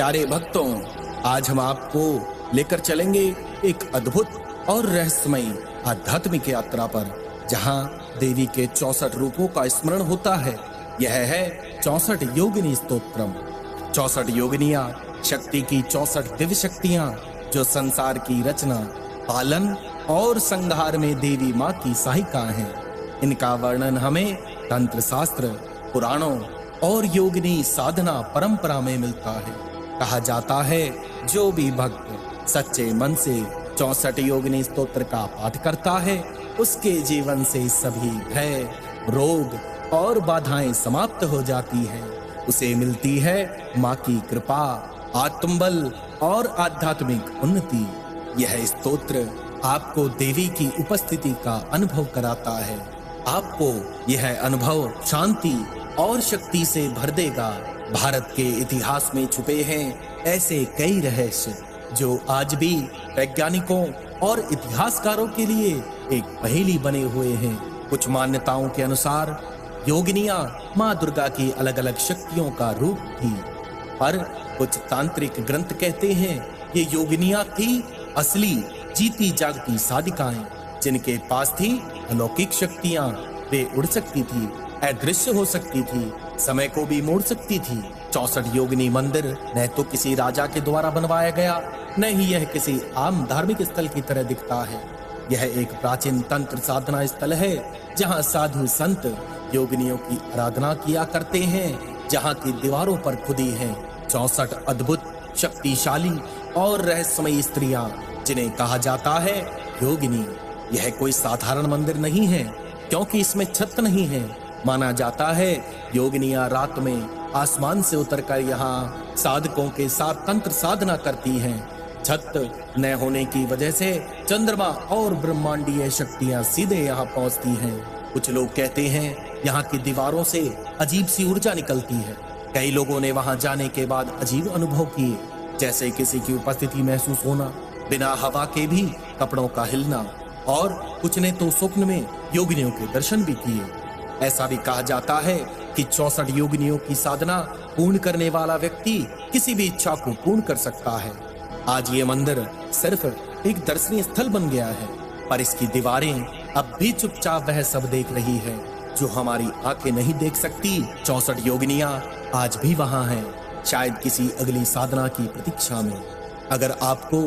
प्यारे भक्तों, आज हम आपको लेकर चलेंगे एक अद्भुत और रहस्यमयी आध्यात्मिक यात्रा पर, जहां देवी के 64 रूपों का स्मरण होता है। यह है 64 योगिनी स्तोत्रम। 64 योगिनियां शक्ति की 64 दिव्य शक्तियां, जो संसार की रचना, पालन और संहार में देवी माँ की सहायिका हैं। इनका वर्णन हमें तंत्र शास्त्र, पुराणों और योगिनी साधना परंपरा में मिलता है। कहा जाता है, जो भी भक्त सच्चे मन से 64 योगिनी स्तोत्र का पाठ करता है, उसके जीवन से सभी भय, रोग और बाधाएं समाप्त हो जाती हैं। उसे मिलती है माँ की कृपा, आत्मबल और आध्यात्मिक उन्नति। यह स्तोत्र आपको देवी की उपस्थिति का अनुभव कराता है। आपको यह अनुभव शांति और शक्ति से भर देगा। भारत के इतिहास में छुपे हैं ऐसे कई रहस्य, जो आज भी वैज्ञानिकों और इतिहासकारों के लिए एक पहेली बने हुए हैं। कुछ मान्यताओं के अनुसार योगिनियां माँ दुर्गा की अलग अलग शक्तियों का रूप थी, पर कुछ तांत्रिक ग्रंथ कहते हैं ये योगिनियां थी असली जीती जागती साधिकाएं, जिनके पास थी अलौकिक शक्तियां। वे उड़ सकती थी, अदृश्य हो सकती थी, समय को भी मोड़ सकती थी। 64 योगिनी मंदिर न तो किसी राजा के द्वारा बनवाया गया, न ही यह किसी आम धार्मिक स्थल की तरह दिखता है। यह एक प्राचीन तंत्र साधना स्थल है, जहां साधु संत योगिनियों की आराधना किया करते हैं, जहां की दीवारों पर खुदी हैं 64 अद्भुत, शक्तिशाली और रहस्यमयी स्त्रियां, जिन्हें कहा जाता है योगिनी। यह कोई साधारण मंदिर नहीं है, क्योंकि इसमें छत नहीं है। माना जाता है योगिनियां रात में आसमान से उतरकर यहाँ साधकों के साथ तंत्र साधना करती हैं। छत न होने की वजह से चंद्रमा और ब्रह्मांडीय शक्तियां सीधे यहाँ पहुँचती हैं। कुछ लोग कहते हैं यहाँ की दीवारों से अजीब सी ऊर्जा निकलती है। कई लोगों ने वहां जाने के बाद अजीब अनुभव किए, जैसे किसी की उपस्थिति महसूस होना, बिना हवा के भी कपड़ों का हिलना, और कुछ ने तो स्वप्न में योगिनियों के दर्शन भी किए। ऐसा भी कहा जाता है कि 64 योगिनियों की साधना पूर्ण करने वाला व्यक्ति किसी भी इच्छा को पूर्ण कर सकता है। आज ये मंदिर सिर्फ एक दर्शनीय स्थल बन गया है, पर इसकी दीवारें अब भी चुपचाप वह सब देख रही है जो हमारी आंखें नहीं देख सकती। 64 योगिनियां आज भी वहां हैं, शायद किसी अगली साधना की प्रतीक्षा में। अगर आपको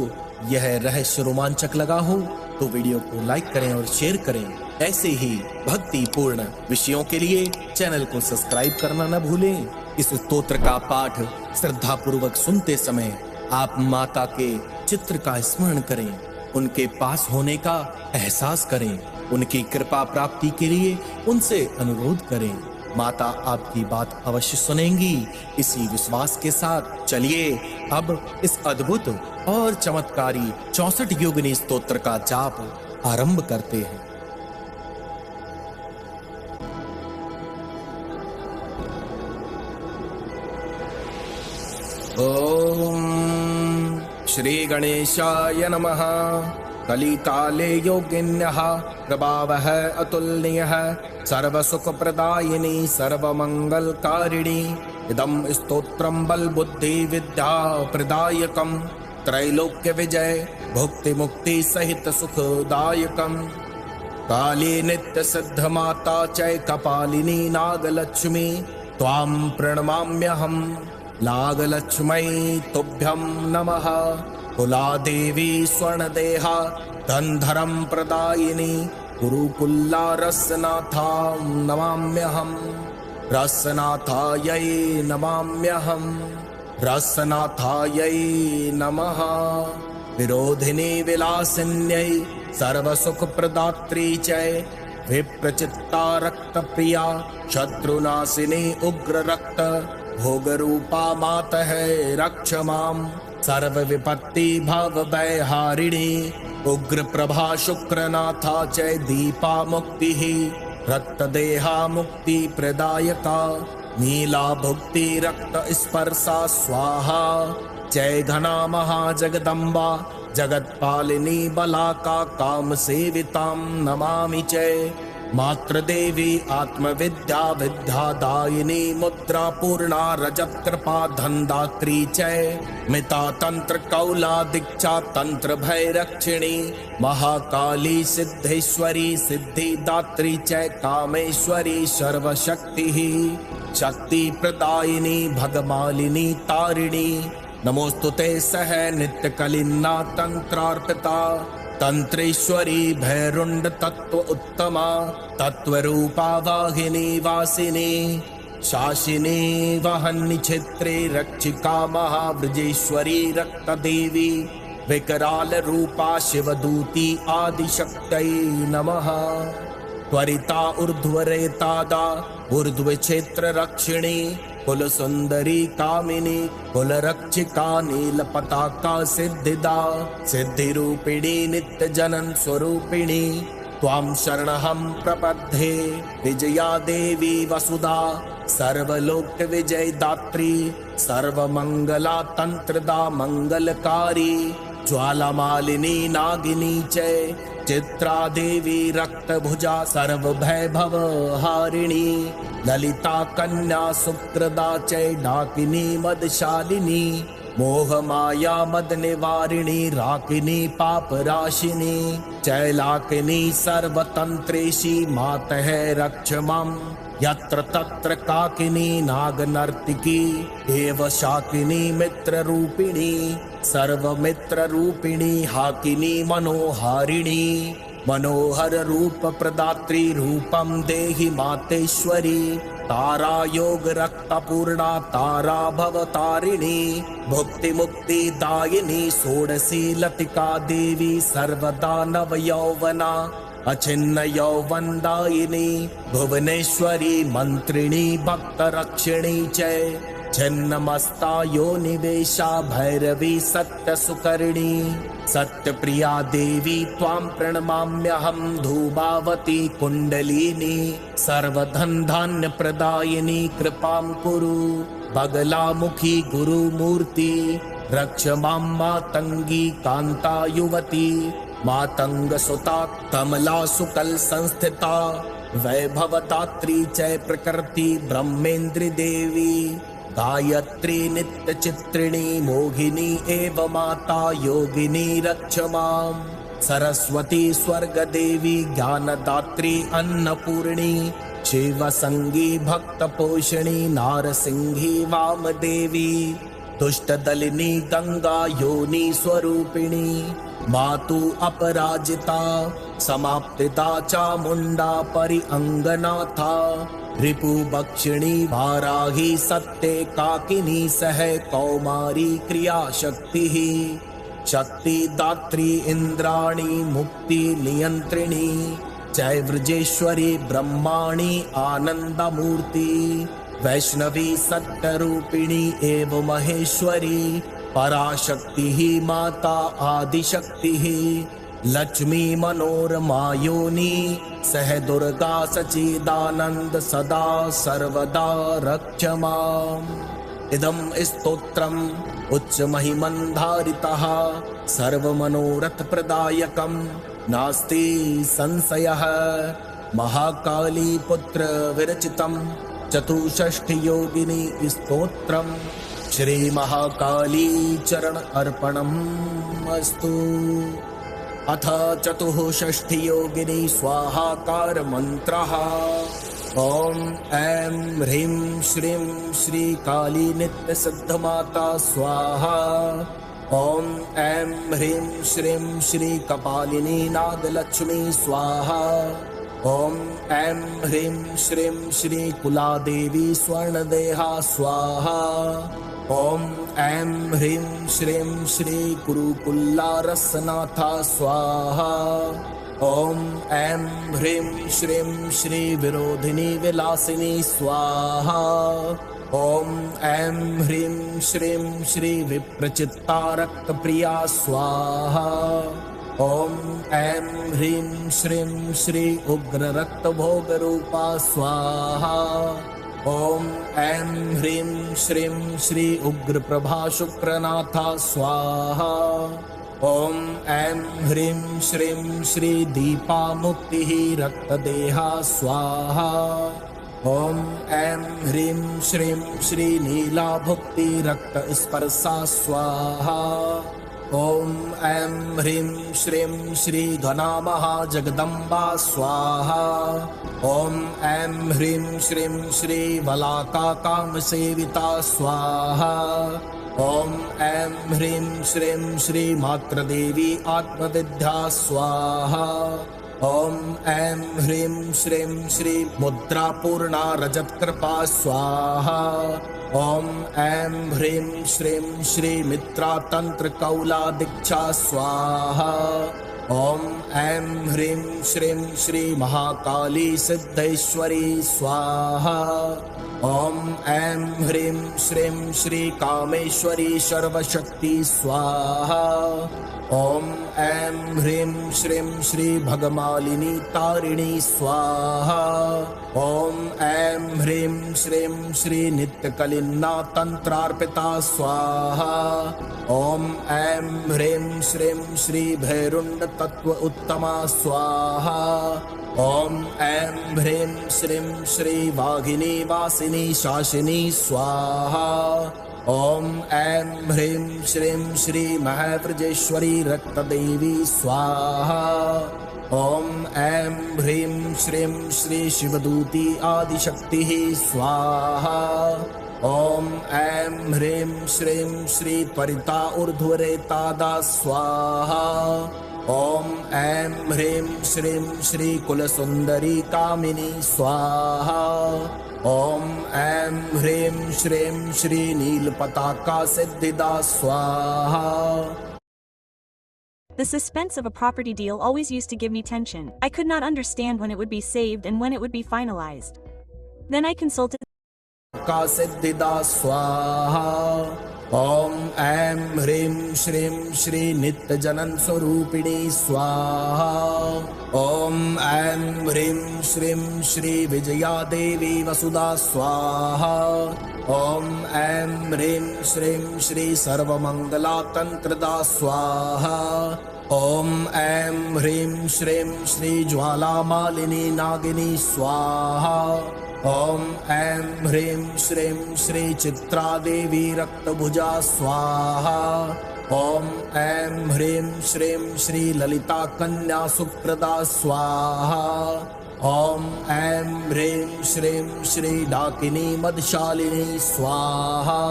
यह रहस्य रोमांचक लगा हो तो वीडियो को लाइक करें और शेयर करें। ऐसे ही भक्तिपूर्ण विषयों के लिए चैनल को सब्सक्राइब करना न भूलें। इस स्तोत्र का पाठ श्रद्धा पूर्वक सुनते समय आप माता के चित्र का स्मरण करें, उनके पास होने का एहसास करें, उनकी कृपा प्राप्ति के लिए उनसे अनुरोध करें। माता आपकी बात अवश्य सुनेंगी। इसी विश्वास के साथ चलिए अब इस अद्भुत और चमत्कारी 64 योगिनी स्तोत्र का जाप आरंभ करते हैं। ओम श्री गणेशाय नमः। कलिकाले योगिन्यः प्रभावः अतुलनीयः, सर्वसुखप्रदायिनी सर्वमंगलकारिणी। इदं स्तोत्रं बलबुद्धि विद्या प्रदायकं, त्रैलोक्य विजय भुक्ति मुक्ति सहित सुखदायकं। काली नित्य सिद्ध माता चै कपालिनी नागलक्ष्मी, त्वां प्रणमाम्यहम्। नागलक्ष्मै तुभ्यं नमः। कुलादेवी स्वर्णदेहा धनधरं प्रदायिनी, गुरुकुल्ला रसनाथां नमाम्यहम्। रसनाथायै नमाम्यहम्। रसनाथायै नमः। विरोधिनी विलासिन्यै सर्वसुखप्रदात्री च विप्रचित्ता रक्तप्रिया, शत्रुनाशिनी उग्ररक्त भोगरूपा मातः रक्ष माम्। सर्वविपत्ति भवभयहारिणी उग्र प्रभा शुक्रनाथा च दीपा मुक्तिः। रक्तदेहा मुक्ति प्रदायका, नीला भुक्ति रक्त स्पर्शा स्वाहा। जय घना महाजगदम्बा जगत्पालिनी बलाका, काम सेवितां नमामि च। मातृदेवी आत्मविद्या विद्यादायिनी मुद्रा पूर्णा रजत कृपा धनदात्री चय मिता तंत्र कौला दीक्षा तंत्र भैरक्षिणी महाकाली सिद्धेश्वरी सिद्धिदात्री चय कामेश्वरी सर्वशक्ति शक्ति प्रदायिनी भगमालिनी तारिणी नमोस्तुते सह नित्य कलिन्ना तंत्रार्पिता तंत्रेश्वरी भैरुंड तत्व उत्तमा तत्वरूपा वाहिनी वासिनी शासिनी वहन्नि क्षेत्रे रक्षिका महावृजेश्वरी रक्तदेवी विकराल रूपा शिवदूती आदिशक्तये नमः। त्वरिता ऊर्ध्वरेतादा ऊर्ध्व क्षेत्र रक्षिणी कुल सुंदरी कामिनी कुल रक्षिका नील पताका सिद्धिदा सिद्धि रूपिणी नित्य जनन स्वरूपिणी त्वां शरणहं प्रपद्ये विजया देवी वसुधा सर्वलोक विजय दात्री सर्वमंगला तंत्रदा मंगलकारी ज्वालामालिनी नागिनी चय चित्रा देवी रक्तभुजा सर्वभैभव हारिणी ललिता कन्या सुप्रदा चय डाकिनी मदशालिनी मोह माया मद निवारिणी राकिनी पाप राशिनी चैलाकिनी सर्वतंत्रेशी मातः रक्ष मां यत्र तत्र काकिनी नाग नर्तिकी एव शाकिनी मित्र रूपिणी सर्वमित्र रूपिणी हाकिनी मनोहारिणी मनोहर रूप प्रदात्री रूपम देहि मातेश्वरी तारा योग रक्त पूर्णा तारा भवतारिणी भुक्ति मुक्ति दायिनी षोडशी लतिका देवी सर्वदा नव यौवना अचिन्न यौवनदायिनी भुवनेश्वरी मंत्रिणी भक्त रक्षिणी चय छिन्नमस्ता योनिवेशा भैरवी सत्य सुकर्णी सत्य प्रिया देवी त्वां प्रणमाम्यहं धूमावती कुंडलिनी सर्वधन धान्य प्रदायिनी कृपां कुरु बगलामुखी गुरुमूर्ति रक्ष मां मातंगी कांता युवती मातंग सुता कमला सुकल संस्थिता वैभवदात्री चय प्रकृति ब्रह्मेन्द्र देवी गायत्री नित्य चित्रिणी मोहिनी एव माता योगिनी रक्ष मां सरस्वती स्वर्ग देवी ज्ञानदात्री अन्नपूर्णी शिव संगी भक्त पोषणी नारसिंही वाम देवी दुष्ट दलिनी गंगा योनि स्वरूपिणी मातु अपराजिता समाप्तिता चामुंडा परि अंगनाथा रिपु बक्षिणी वाराही सत्ते काकिनी सह कौमारी क्रिया शक्ति शक्ति दात्री इंद्राणी मुक्ति नियंत्रिणी जय वृजेश्वरी ब्रह्माणी आनंदमूर्ति वैष्णवी सत्य रूपिणी एव महेश्वरी पराशक्ति माता आदिशक्ति लक्ष्मी मनोरमा योनि सह दुर्गा सचिदानंद सदा सर्वदा रक्ष माम्। इदं स्तोत्रम् उच्च महिमन्धारितः सर्वमनोरथ प्रदायकं नास्ति संशयः महाकाली पुत्र विरचितं चतुष्षष्टि योगिनी स्तोत्रम् श्री महाकाली चरण अर्पणम् अस्तु। अथ चतुष्षष्टि योगिनी स्वाहाकार मंत्रः। ओम ऐं ह्रीं श्रीं श्री काली नित्य सिद्ध माता स्वाहा। ओम ऐं ह्रीं श्रीं श्री कपालिनी नागलक्ष्मी स्वाहा। ओम ऐं ह्रीं श्रीं श्री कुलादेवी स्वर्णदेहा स्वाहा। ओम ऐं ह्रीं श्रीं श्री कुरुकुल्लारसनाथा स्वाहा। ओम ऐं ह्रीं श्रीं श्री विरोधिनी विलासिनी स्वाहा। ओम ऐं ह्रीं श्रीं श्री विप्रचित्ता रक्तप्रिया स्वाहा। ओम ऐं ह्रीं श्रीं श्री उग्र रक्तभोगरूपा स्वाहा। ओम ऐं ह्रीं श्रीं श्री उग्र प्रभा शुक्रनाथा स्वाहा। ॐ ऐं ह्रीं श्रीं श्री दीपा मुक्तिः रक्तदेहा स्वाहा। ॐ ऐं ह्रीं श्रीं श्री नीला भुक्ति रक्तस्पर्शा स्वाहा। ॐ ऐं ह्रीं श्रीं श्री घना महाजगदम्बा स्वाहा। ॐ ऐं ह्रीं श्रीं श्री वलाका कामसेविता स्वाहा। ॐ ऐं ह्रीं श्रीं श्री मातृदेवी आत्मविद्या स्वाहा। ॐ ऐं ह्रीं श्रीं श्री मुद्रापूर्णा रजत्कृपा स्वाहा। ॐ ऐं ह्रीं श्रीं श्री मित्रातन्त्रकौला दीक्षा स्वाहा। ॐ ऐं ह्रीं श्रीं श्री महाकाली सिद्धेश्वरी स्वाहा। ॐ ऐं ह्रीं श्रीं श्री कामेश्वरी सर्वशक्ति स्वाहा। ॐ ऐं ह्रीं श्रीं श्री भगमालिनी तारिणी स्वाहा। ॐ ऐं ह्रीं श्रीं श्री नित्यकलिन्ना तन्त्रार्पिता स्वाहा। ॐ ऐं ह्रीं श्रीं श्री भैरुण्ड तत्व उत्तमा स्वाहा। ॐ ऐं ह्रीं श्रीं श्री वाघिनी वासिनी शासिनी स्वाहा। ॐ ऐं ह्रीं श्रीं श्री महव्रजेश्वरी रक्तदेवी स्वाहा। ॐ ऐं ह्रीं श्रीं श्री शिवदूती आदिशक्तिः स्वाहा। ॐ ऐं ह्रीं श्रीं श्री त्वरिता ऊर्ध्वरेतादा स्वाहा। ॐ ऐं ह्रीं श्रीं श्री कुलसुन्दरी कामिनी स्वाहा। ॐ ऐं ह्रीं श्रीं श्री नीलपताका सिद्धिदा स्वाहा। The suspense of a property deal always used to give me tension. I could not understand when it would be saved and when it would be finalized. Then I consulted का सिद्धिदा स्वाहा। ॐ ऐं ह्रीं श्रीं श्री नित्यजनन स्वरूपिणी स्वाहा। ॐ ऐं ह्रीं श्रीं श्री विजया देवी वसुधा स्वाहा। ॐ ऐं ह्रीं श्रीं श्री सर्वमंगला तंत्रदा स्वाहा। ॐ ऐं ह्रीं श्रीं श्री ज्वाला मालिनी नागिनी स्वाहा। ॐ ऐं ह्रीं श्रीं श्री चित्रा देवी रक्तभुजा स्वाहा। ॐ ऐं ह्रीं श्रीं श्री ललिता कन्या सुप्रदा स्वाहा। ॐ ऐं ह्रीं श्रीं श्री डाकिनी मदशालिनी स्वाहा।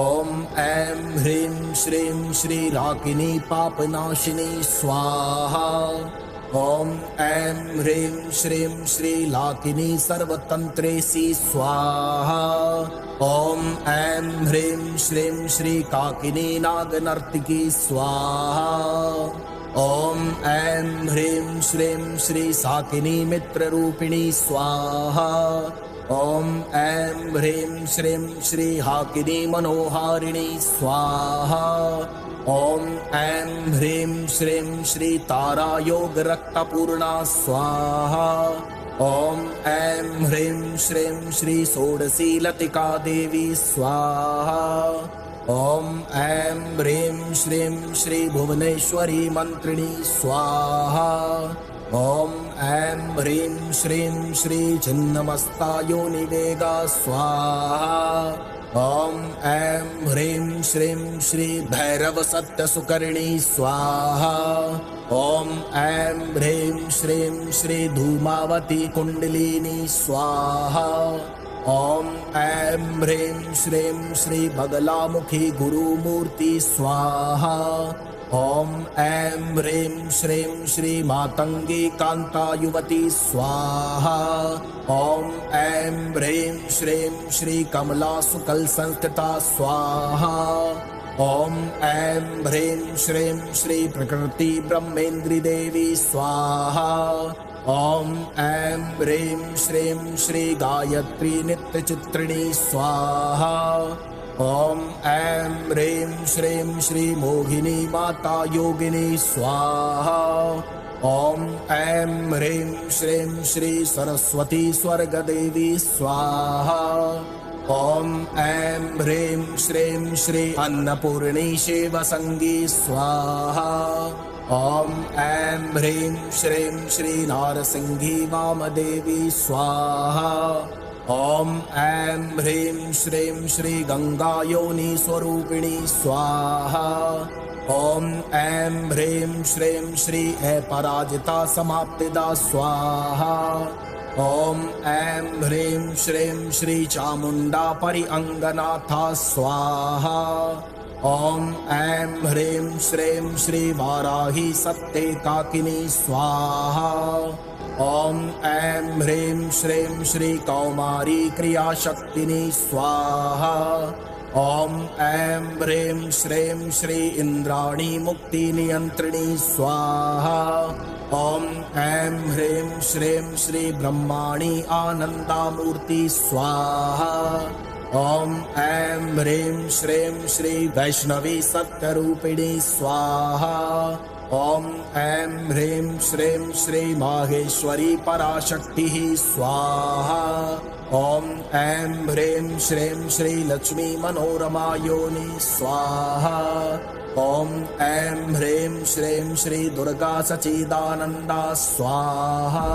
ॐ ऐं ह्रीं श्रीं श्री राकिनी पापनाशिनी स्वाहा। ॐ ऐं ह्रीं श्रीं श्री लाकिनी सर्वतन्त्रेसी स्वाहा। ॐ ऐं ह्रीं श्रीं श्री काकिनी नागनर्तिकी स्वाहा। ॐ ऐं ह्रीं श्रीं श्री साकिनी मित्ररूपिणी स्वाहा। ॐ ऐं ह्रीं श्रीं श्री हाकिनी मनोहारिणी स्वाहा। ॐ ऐं ह्रीं श्रीं श्री तारा योग रक्तपूर्णा स्वाहा। ॐ ऐं ह्रीं श्रीं श्री षोडशी लतिका देवी स्वाहा। ॐ ऐं ह्रीं श्रीं श्री भुवनेश्वरी मंत्रिणी स्वाहा। ॐ ऐं ह्रीं श्रीं श्री छिन्नमस्ता योनिवेगा स्वाहा। ॐ ऐं ह्रीं श्रीं श्री भैरव सत्य सुकर्णी स्वाहा। ॐ ऐं ह्रीं श्रीं श्री धूमावती कुंडलिनी स्वाहा। ॐ ऐं ह्रीं श्रीं श्री बगलामुखी गुरुमूर्ति स्वाहा। ॐ ऐं ह्रीं श्रीं श्री मातंगी कांता युवती स्वाहा। ॐ ऐं ह्रीं श्रीं श्री कमला सुकल संस्कृता स्वाहा। ॐ ऐं ह्रीं श्रीं श्री प्रकृति ब्रह्मेन्द्री देवी स्वाहा। ॐ ऐं ह्रीं श्रीं श्री गायत्री नित्यचित्रिणी स्वाहा। ॐ ऐं ह्रीं श्रीं श्री मोहिनी माता योगिनी स्वाहा। ॐ ऐं ह्रीं श्रीं श्री सरस्वती स्वर्गदेवी स्वाहा। ॐ ऐं ह्रीं श्रीं श्री अन्नपूर्णी शिवसंगी स्वाहा। ॐ ऐं ह्रीं श्रीं श्री नारसिंही वामदेवी स्वाहा। ॐ ऐं ह्रीं श्रीं श्री गंगायोनि स्वरूपिणी स्वाहा। ॐ ऐं ह्रीं श्रीं श्री अपराजिता समाप्तिदा स्वाहा। ॐ ऐं ह्रीं श्रीं श्री चामुण्डा परिअङ्गनाथा स्वाहा। ॐ ऐं ह्रीं श्रीं श्री वाराही सत्येकाकिनी स्वाहा। ॐ ऐं ह्रीं श्रीं श्री कौमारी क्रियाशक्तिनी स्वाहा। ॐ ऐं ह्रीं श्रीं श्री इंद्राणी मुक्तिनियन्त्रिणी स्वाहा। ॐ ऐं ह्रीं श्रीं श्री ब्रह्माणी आनन्दामूर्ति स्वाहा। ॐ ऐं ह्रीं श्रीं श्री वैष्णवी सत्यरूपिणी स्वाहा। ॐ ऐं ह्रीं श्रीं श्री माहेश्वरी पराशक्तिः स्वाहा। ॐ ऐं ह्रीं श्रीं श्री लक्ष्मी मनोरमा योनि स्वाहा। ॐ ऐं ह्रीं श्रीं श्री दुर्गा सच्चिदानन्दा स्वाहा।